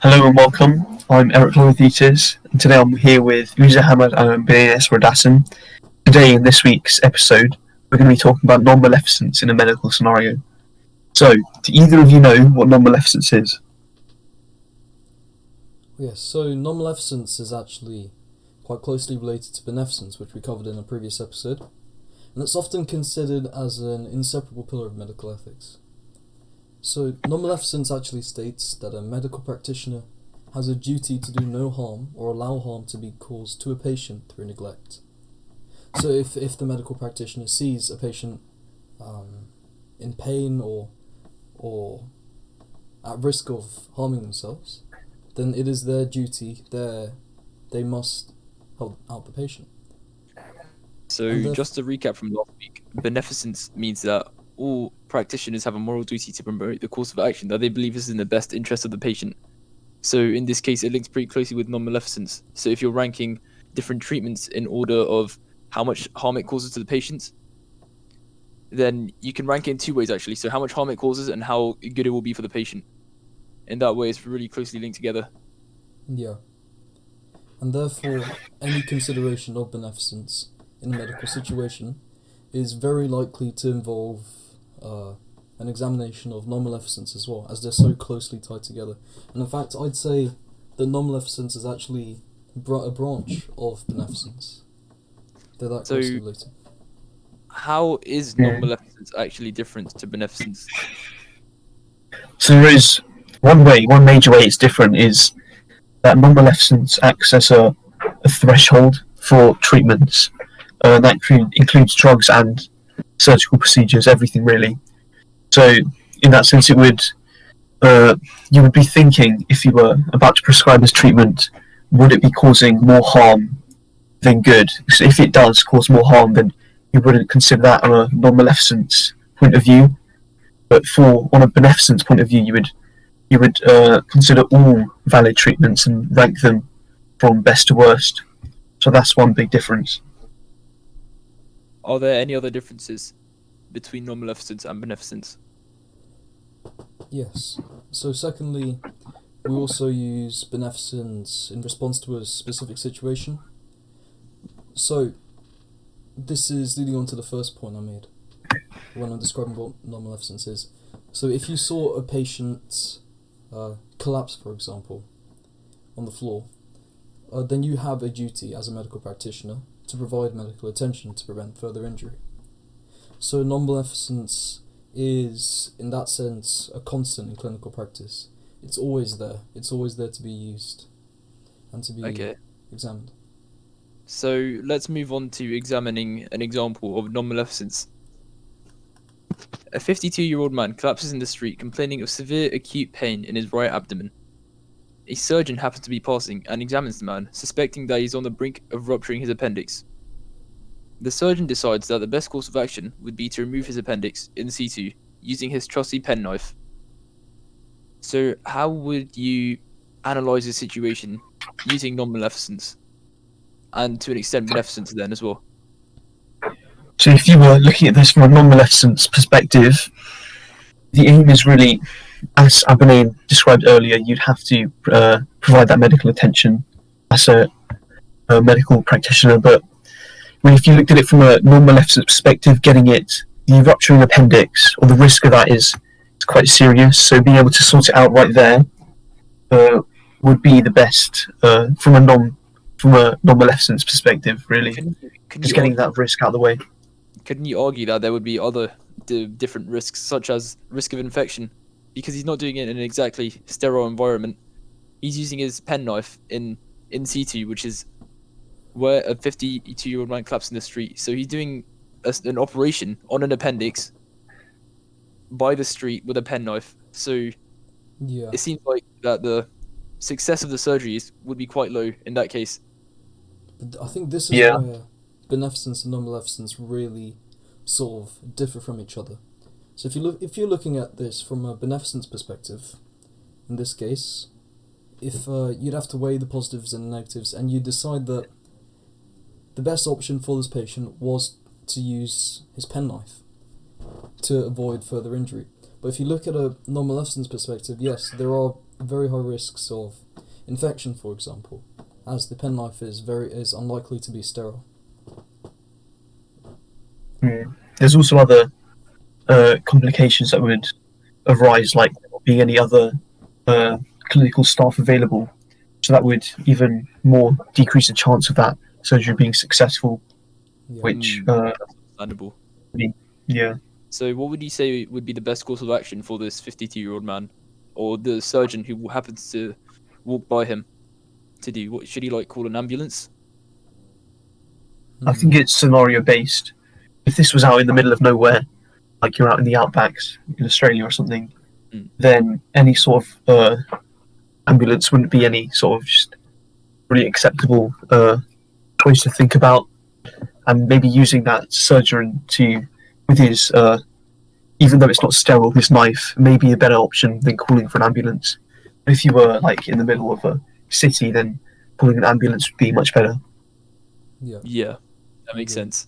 Hello and welcome. I'm Eric Lothetis, and today I'm here with Uza Hamad and Beneficence Viewpoint. Today, in this week's episode, we're going to be talking about non-maleficence in a medical scenario. So, do either of you know what non-maleficence is? Yes, so non-maleficence is actually quite closely related to beneficence, which we covered in a previous episode, and it's often considered as an inseparable pillar of medical ethics. So non-maleficence actually states that a medical practitioner has a duty to do no harm or allow harm to be caused to a patient through neglect. So if the medical practitioner sees a patient in pain or at risk of harming themselves, then it is their duty, they must help out the patient. So just to recap from last week, beneficence means that all practitioners have a moral duty to promote the course of action that they believe is in the best interest of the patient. So in this case, it links pretty closely with non-maleficence. So if you're ranking different treatments in order of how much harm it causes to the patient, then you can rank it in two ways actually. So how much harm it causes and how good it will be for the patient. In that way, it's really closely linked together. Yeah. And therefore, any consideration of beneficence in a medical situation is very likely to involve an examination of non-maleficence as well, as they're so closely tied together. And in fact, I'd say that non-maleficence is actually a branch of beneficence. They're that closely related. How is non-maleficence actually different to beneficence? So there is one major way it's different is that non-maleficence acts as a threshold for treatments. That includes drugs and surgical procedures, everything really. So in that sense, it would you would be thinking, if you were about to prescribe this treatment, would it be causing more harm than good? So if it does cause more harm, then you wouldn't consider that on a non-maleficence point of view. But on a beneficence point of view, you would consider all valid treatments and rank them from best to worst. So that's one big difference. Are there any other differences between non-maleficence and beneficence? Yes. So secondly, we also use beneficence in response to a specific situation. So this is leading on to the first point I made when I'm describing what non-maleficence is. So if you saw a patient collapse, for example, on the floor, then you have a duty as a medical practitioner to provide medical attention to prevent further injury. So non-maleficence is, in that sense, a constant in clinical practice. It's always there. It's always there to be used and to be examined. So let's move on to examining an example of non-maleficence. A 52-year-old man collapses in the street complaining of severe acute pain in his right abdomen. A surgeon happens to be passing and examines the man, suspecting that he's on the brink of rupturing his appendix. The surgeon decides that the best course of action would be to remove his appendix in situ using his trusty penknife. So how would you analyse the situation using non-maleficence and to an extent beneficence then as well? So if you were looking at this from a non-maleficence perspective, the aim is really, as Abanine described earlier, you'd have to provide that medical attention as a medical practitioner. But if you looked at it from a non-maleficence perspective, the rupturing appendix, or the risk of that is quite serious. So being able to sort it out right there would be the best from a non-maleficence perspective, really. Just getting that risk out of the way. Couldn't you argue that there would be other different risks, such as risk of infection, because he's not doing it in an exactly sterile environment? He's using his penknife in situ, which is where a 52-year-old man collapsed in the street. So he's doing an operation on an appendix by the street with a penknife. So it seems like that the success of the surgeries would be quite low in that case. But I think this is where beneficence and non-maleficence really sort of differ from each other. So if you're looking at this from a beneficence perspective, in this case, if you'd have to weigh the positives and negatives, and you decide that the best option for this patient was to use his penknife to avoid further injury. But if you look at a non-maleficence perspective, yes, there are very high risks of infection, for example, as the penknife is unlikely to be sterile. There's also other complications that would arise, like there not being any other clinical staff available. So that would even more decrease the chance of that surgery being successful, Yeah. which, Understandable. yeah. So, what would you say would be the best course of action for this 52-year-old man, or the surgeon who happens to walk by him, to do? What should he call an ambulance? I think it's scenario based. If this was out in the middle of nowhere, like you're out in the outbacks in Australia or something, then any sort of ambulance wouldn't be any sort of just really acceptable choice to think about. And maybe using that surgeon with his, even though it's not sterile, his knife may be a better option than calling for an ambulance. But if you were in the middle of a city, then calling an ambulance would be much better. Yeah, that makes sense.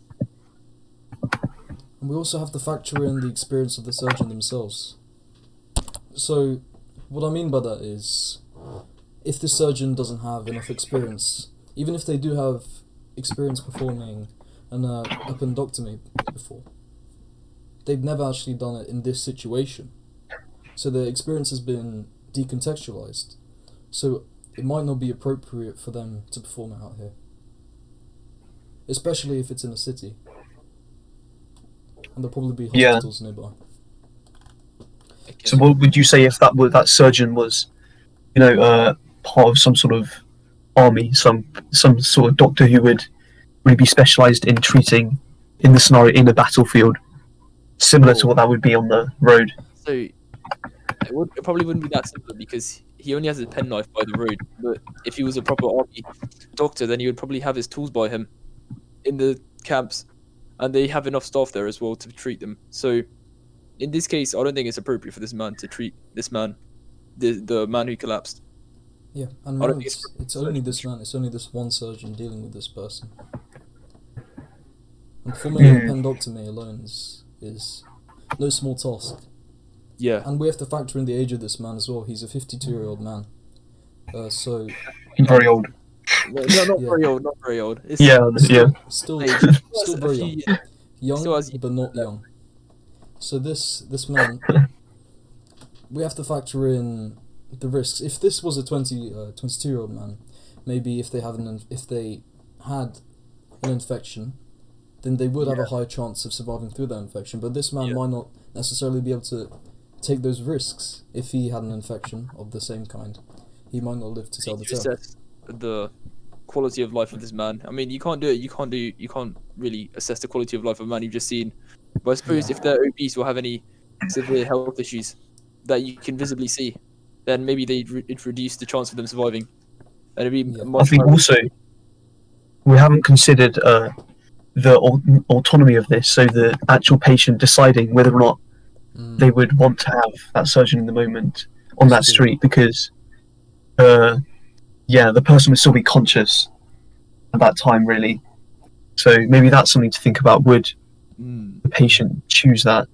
And we also have to factor in the experience of the surgeon themselves. So, what I mean by that is, if the surgeon doesn't have enough experience, even if they do have experience performing an appendectomy before, they've never actually done it in this situation. So their experience has been decontextualized. So it might not be appropriate for them to perform it out here, especially if it's in a city. And there'll probably be hospitals nearby. So what would you say if that surgeon was, part of some sort of army, some sort of doctor who would really be specialised in treating, in the scenario, in a battlefield, similar to what that would be on the road? So it probably wouldn't be that simple because he only has a penknife by the road. But if he was a proper army doctor, then he would probably have his tools by him in the camps, and they have enough staff there as well to treat them. So in this case, I don't think it's appropriate for this man to treat this man, the man who collapsed. Yeah, and remember, it's only this man, it's only this one surgeon dealing with this person. And performing an appendectomy alone is no small task. Yeah. And we have to factor in the age of this man as well. He's a 52-year-old man. So... Very old. No, not very old, not very old. It's Still very young. Young, but not young. So this man, we have to factor in the risks. If this was a 22-year-old man, maybe if they had an infection, then they would have a higher chance of surviving through that infection. But this man might not necessarily be able to take those risks if he had an infection of the same kind. He might not live to tell the tale. Assess the quality of life of this man. I mean, you can't do it. You can't really assess the quality of life of a man you've just seen. But I suppose if they're obese or have any severe health issues that you can visibly see, then maybe they'd reduce the chance of them surviving. And it'd be I think also we haven't considered the autonomy of this, so the actual patient deciding whether or not they would want to have that surgeon in the moment on that street, because the person would still be conscious at that time, really. So maybe that's something to think about. Would the patient choose that?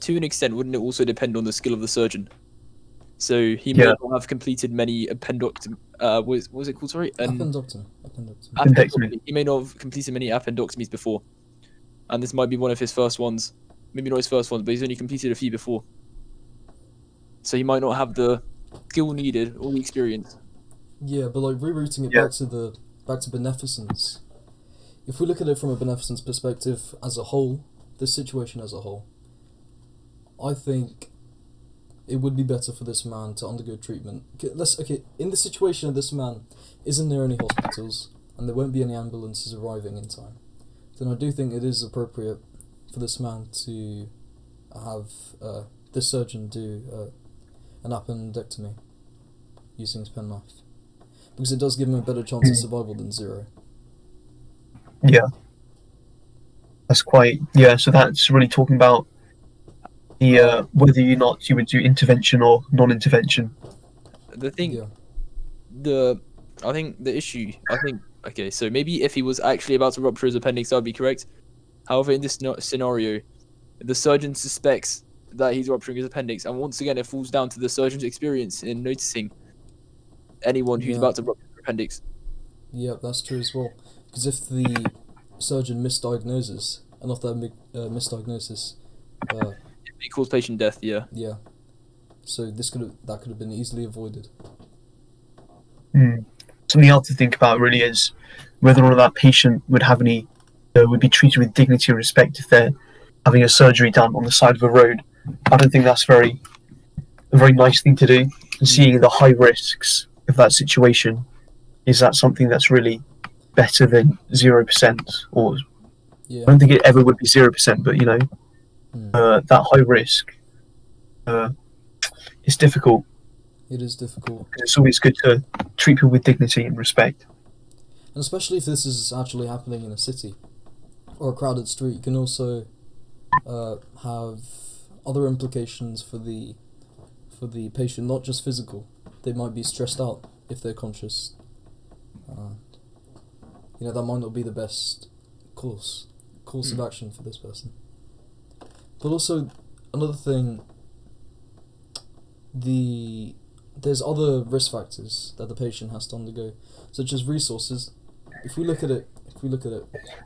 To an extent, wouldn't it also depend on the skill of the surgeon? So he may not have completed many appendectomy. What was it called? Sorry, appendectomy. He may not have completed many appendectomies before, and this might be one of his first ones. Maybe not his first ones, but he's only completed a few before. So he might not have the skill needed or the experience. Yeah, but rerouting it back to beneficence. If we look at it from a beneficence perspective as a whole, this situation as a whole, I think it would be better for this man to undergo treatment. In the situation of this man, isn't there any hospitals and there won't be any ambulances arriving in time, then I do think it is appropriate for this man to have this surgeon do an appendectomy using his penknife, because it does give him a better chance of survival than zero. Yeah. That's quite... Yeah, so that's really talking about the whether or not you would do intervention or non-intervention. The thing... I think the issue... Okay, so maybe if he was actually about to rupture his appendix, that would be correct. However, in this scenario, the surgeon suspects that he's rupturing his appendix. And once again, it falls down to the surgeon's experience in noticing anyone who's Yeah. about to rupture their appendix. Yeah, that's true as well. Because if the surgeon misdiagnoses, and of that misdiagnosis, It may cause patient death, yeah. yeah. So that could have been easily avoided. Something else to think about really is whether or not that patient would have would be treated with dignity and respect if they're having a surgery done on the side of a road. I don't think that's a very nice thing to do. And seeing the high risks of that situation, is that something that's really better than 0%? Or Yeah. I don't think it ever would be 0%, but that high risk, it's difficult. It is difficult. It's always good to treat people with dignity and respect. And especially if this is actually happening in a city or a crowded street, it can also have other implications for the patient, not just physical. They might be stressed out if they're conscious. That might not be the best course of action for this person. But also, another thing, there's other risk factors that the patient has to undergo, such as resources. If we look at it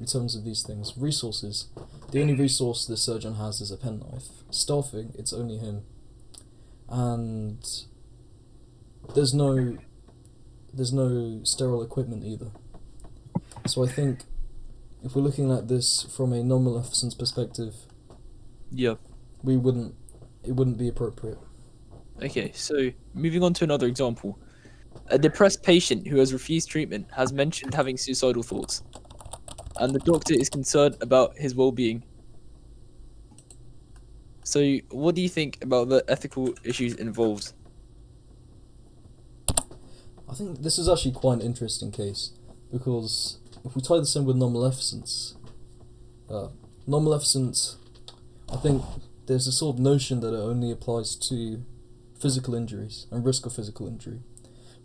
in terms of these things, resources, the only resource the surgeon has is a penknife. Staffing, it's only him. And there's no sterile equipment either. So I think if we're looking at this from a non-maleficence perspective, Yeah. it wouldn't be appropriate. Okay, so moving on to another example. A depressed patient who has refused treatment has mentioned having suicidal thoughts, and the doctor is concerned about his well-being. So, what do you think about the ethical issues involved? I think this is actually quite an interesting case, because if we tie this in with non-maleficence, I think there's a sort of notion that it only applies to physical injuries and risk of physical injury.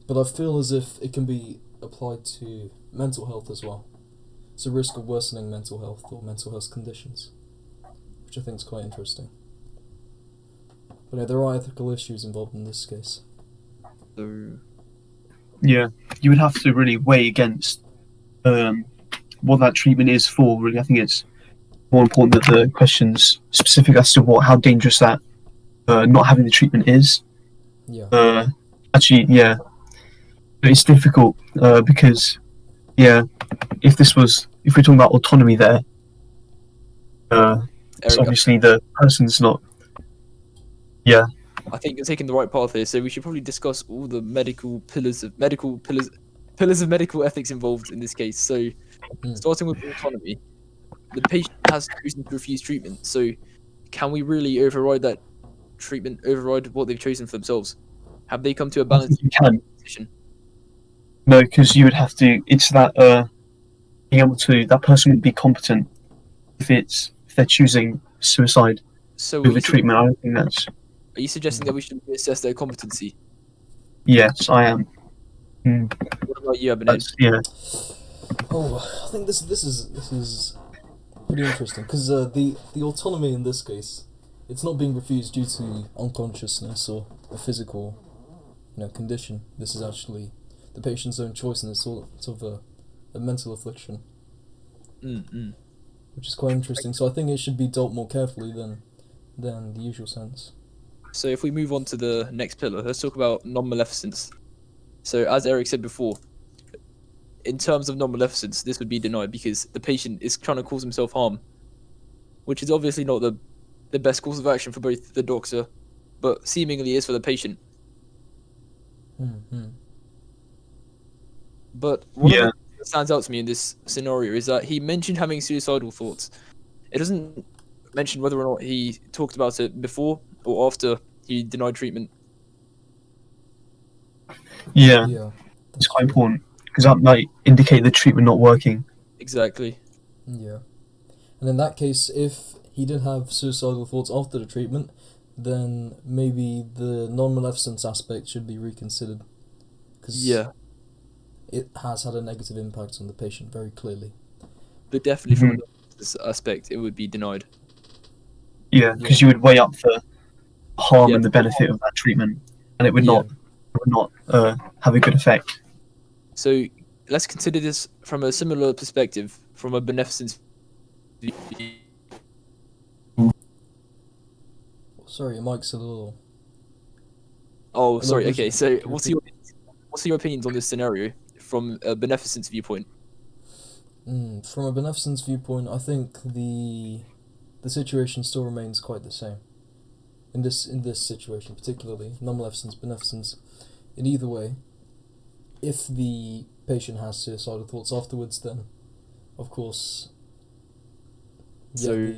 But I feel as if it can be applied to mental health as well. So risk of worsening mental health or mental health conditions, which I think is quite interesting. But there are ethical issues involved in this case. So, Yeah, you would have to really weigh against what that treatment is for. Really, I think it's more important that the questions specific as to how dangerous that not having the treatment is. Yeah. Actually, yeah, it's difficult because if we're talking about autonomy there, it's Eric, obviously the person's not. Yeah. I think you're taking the right path here. So we should probably discuss all the pillars of medical ethics involved in this case. So, starting with autonomy, the patient has chosen to refuse treatment. So, can we really override that treatment? Override what they've chosen for themselves? Have they come to a balanced You can. decision? No, because you would have to. It's that being able to. That person would be competent if they're choosing suicide So, over treatment. I don't think that's. are you suggesting that we should reassess their competency? Yes, I am. What about you, Abinay? Yeah. Oh, I think this is pretty interesting, because the autonomy in this case, it's not being refused due to unconsciousness or a physical condition. This is actually the patient's own choice, and it's sort of a mental affliction, which is quite interesting. So I think it should be dealt more carefully than the usual sense. So if we move on to the next pillar, let's talk about non-maleficence. So as Eric said before, in terms of non-maleficence, this would be denied because the patient is trying to cause himself harm, which is obviously not the best course of action for both the doctor, but seemingly is for the patient. But one of the things that stands out to me in this scenario is that he mentioned having suicidal thoughts. It doesn't mention whether or not he talked about it before or after he denied treatment. Yeah, it's quite important because that might indicate the treatment not working. Exactly. Yeah. And in that case, if he did have suicidal thoughts after the treatment, then maybe the non-maleficence aspect should be reconsidered. Because it has had a negative impact on the patient very clearly. But definitely from this aspect, it would be denied. Yeah, because you would weigh up the harm Yeah. and the benefit of that treatment, and it would Yeah. not have a good effect. So let's consider this from a similar perspective, from a beneficence. Sorry, your mic's a little. Oh, Hello, sorry. Bridget. Okay, so Can you what's repeat? your opinions on this scenario from a beneficence viewpoint? From a beneficence viewpoint, I think the situation still remains quite the same. In this situation, particularly non-maleficence, beneficence, in either way, if the patient has suicidal thoughts afterwards, then of course. So,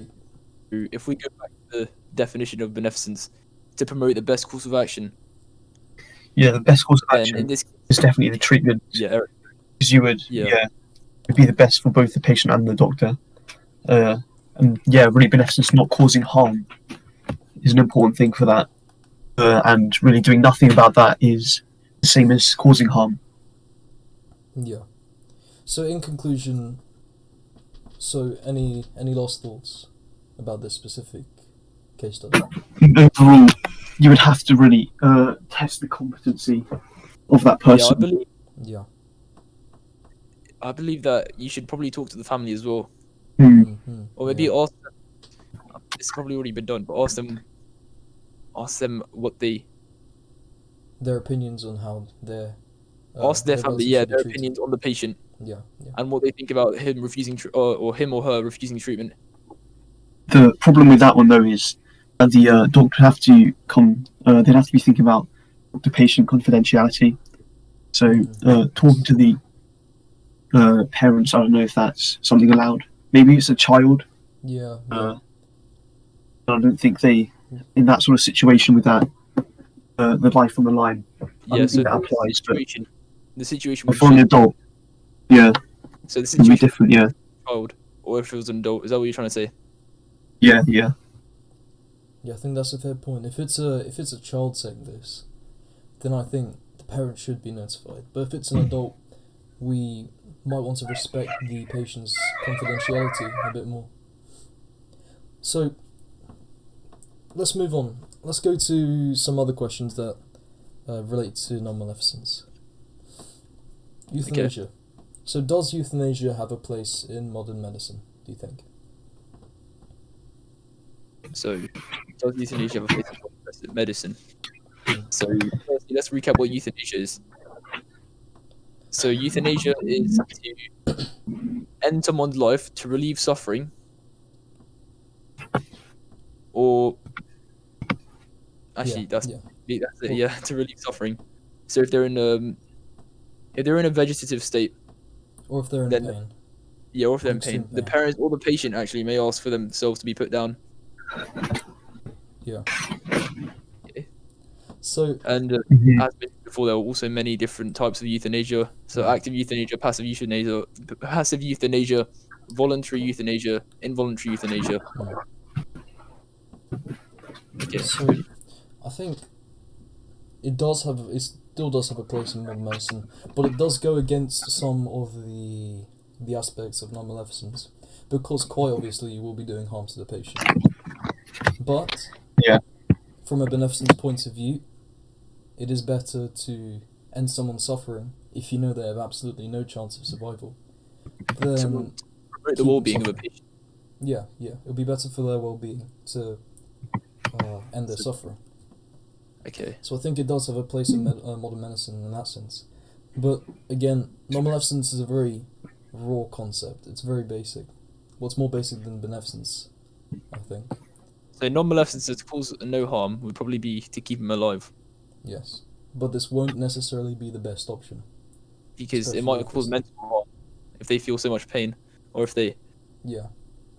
if we go back to the definition of beneficence, to promote the best course of action, Yeah, the best course of then action in this, is definitely the treatment, yeah, because you would yeah. it'd be the best for both the patient and the doctor. And yeah, really beneficence, not causing harm, is an important thing for that. And really doing nothing about that is the same as causing harm. Yeah. So in conclusion, any last thoughts about this specific case study? Overall, you would have to really test the competency of that Yeah, person. Yeah. I believe that you should probably talk to the family as well, Mm-hmm. or maybe Yeah. ask them. It's probably already been done, but ask them what they Their opinions on how their ask their family, relative yeah, should be their treated. opinions on the patient Yeah. Yeah. and what they think about him refusing or him or her refusing treatment. The problem with that one though is that the doctor have to come. They'd have to be thinking about doctor-patient confidentiality. So talking to the parents, I don't know if that's something allowed. Maybe it's a child. Yeah. I don't think they, in that sort of situation with that, the life on the line. I Yeah, don't so think that applies. But the situation would for an change. adult, yeah, So the it would be situation different. Yeah, with a child, or if it was an adult, is that what you're trying to say? yeah. Yeah, I think that's a fair point. If it's a child saying this, then I think the parent should be notified. But if it's an adult, we might want to respect the patient's confidentiality a bit more. So let's move on. Let's go to some other questions that relate to non-maleficence. Euthanasia. Okay. So does euthanasia have a place in modern medicine, do you think? So, does euthanasia have a place in medicine? So, firstly, let's recap what euthanasia is. So, euthanasia is to end someone's life to relieve suffering, or actually, that's it. Yeah, to relieve suffering. So, if they're in a vegetative state, or if they're in pain. Yeah, or if they're in pain. The parents or the patient actually may ask for themselves to be put down. Yeah. Okay. So and as mentioned before, there are also many different types of euthanasia. So active euthanasia, passive euthanasia, voluntary euthanasia, involuntary euthanasia. Okay. So I think it still does have a place in modern medicine, but it does go against some of the aspects of non-maleficence, because quite obviously you will be doing harm to the patient. But from a beneficence point of view, it is better to end someone's suffering if you know they have absolutely no chance of survival than promote the well-being of a patient. Yeah, it would be better for their well-being to end their suffering. Okay. So I think it does have a place in modern medicine in that sense. But again, non-maleficence is a very raw concept. It's very basic. What's more basic than beneficence, I think. So non-maleficence to cause no harm would probably be to keep him alive. Yes, but this won't necessarily be the best option. Because it might cause mental harm if they feel so much pain, or if they... Yeah,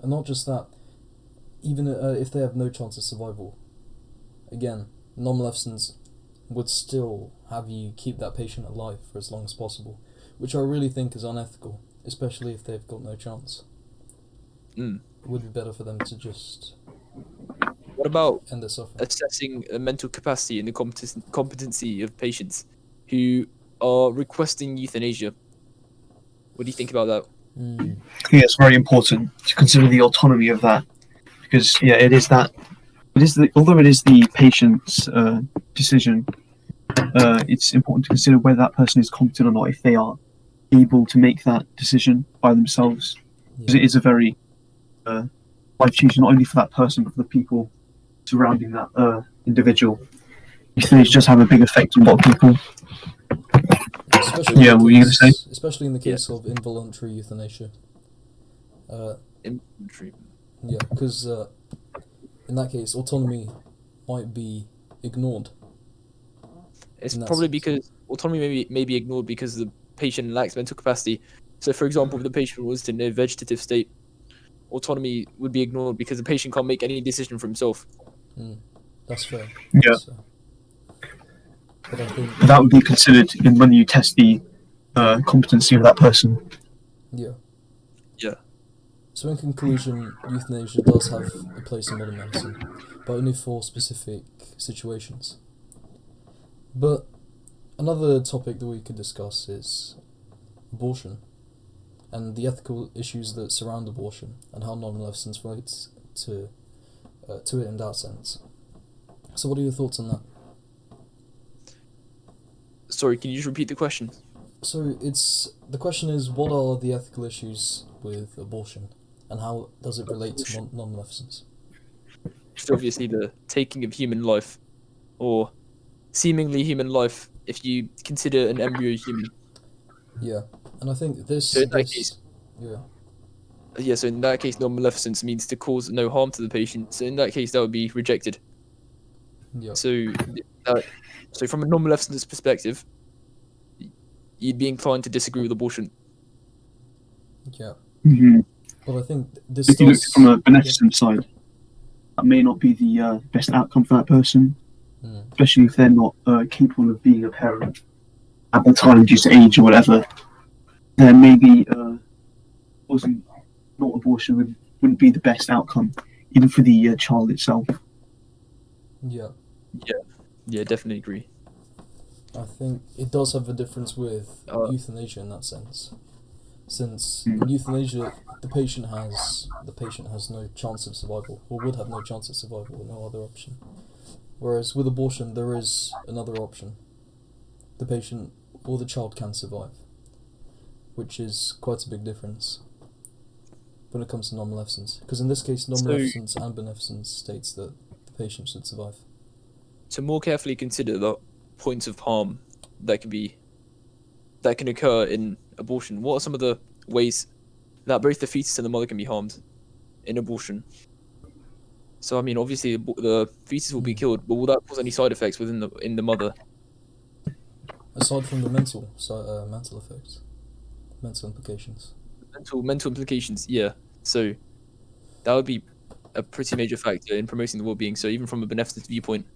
and not just that, even if they have no chance of survival. Again, non-maleficence would still have you keep that patient alive for as long as possible, which I really think is unethical, especially if they've got no chance. It would be better for them to just... What about end their suffering? Assessing a mental capacity and the competency of patients who are requesting euthanasia? What do you think about that? I think it's very important to consider the autonomy of that, because it is that. Although it is the patient's decision, it's important to consider whether that person is competent or not, if they are able to make that decision by themselves. Because it is a very life-changing, not only for that person, but for the people surrounding that individual. Euthanasia just have a big effect on a lot of people. Especially what were you going to say? Especially in the case of involuntary euthanasia. Involuntary. Yeah, because in that case, autonomy might be ignored. It's in that probably sense. because autonomy may be ignored because the patient lacks mental capacity. So, for example, if the patient was in a vegetative state, autonomy would be ignored because the patient can't make any decision for himself. That's fair. Yeah. That's fair. But I think That would be considered when you test the competency of that person. yeah. Yeah. So in conclusion, euthanasia does have a place in modern medicine, but only for specific situations. But another topic that we could discuss is abortion and the ethical issues that surround abortion and how non-maleficence relates to it in that sense. So what are your thoughts on that? Sorry, can you just repeat the question? So the question is, what are the ethical issues with abortion and how does it relate to non-maleficence? Just obviously the taking of human life, or seemingly human life, if you consider an embryo human. Yeah, and I think this. So in that case, yeah. So in that case, non-maleficence means to cause no harm to the patient. So in that case, that would be rejected. Yeah. So from a non-maleficence perspective, you'd be inclined to disagree with abortion. Yeah. Mm-hmm. But I think this. If you look from a beneficent side, that may not be the best outcome for that person, especially if they're not capable of being a parent at the time due to age or whatever. Then maybe causing not abortion wouldn't be the best outcome, even for the child itself. Yeah. Yeah, definitely agree. I think it does have a difference with euthanasia in that sense. Since in euthanasia, the patient has no chance of survival, or would have no chance of survival with no other option. Whereas with abortion, there is another option. The patient or the child can survive, which is quite a big difference when it comes to non-maleficence. Because in this case, non-maleficence and beneficence states that the patient should survive. To more carefully consider the points of harm that can occur in abortion, what are some of the ways that both the fetus and the mother can be harmed in abortion? So I mean, obviously the fetus will be killed, but will that cause any side effects in the mother? Aside from the mental effects, mental implications. Mental implications, yeah. So that would be a pretty major factor in promoting the well-being. So even from a beneficence viewpoint,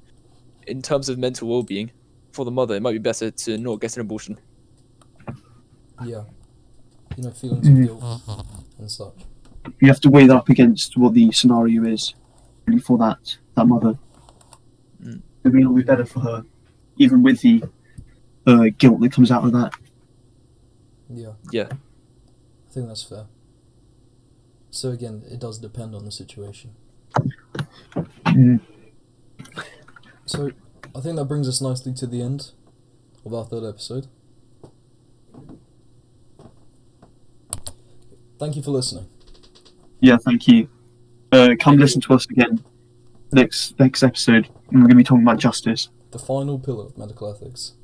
in terms of mental well-being for the mother, it might be better to not get an abortion. Yeah, feelings of guilt and such. You have to weigh that up against what the scenario is really for that mother. It may not be better for her, even with the guilt that comes out of that. Yeah. I think that's fair. So again, it does depend on the situation. So I think that brings us nicely to the end of our third episode. Thank you for listening. Yeah, thank you. Come listen to us again next episode. We're going to be talking about justice. The final pillar of medical ethics.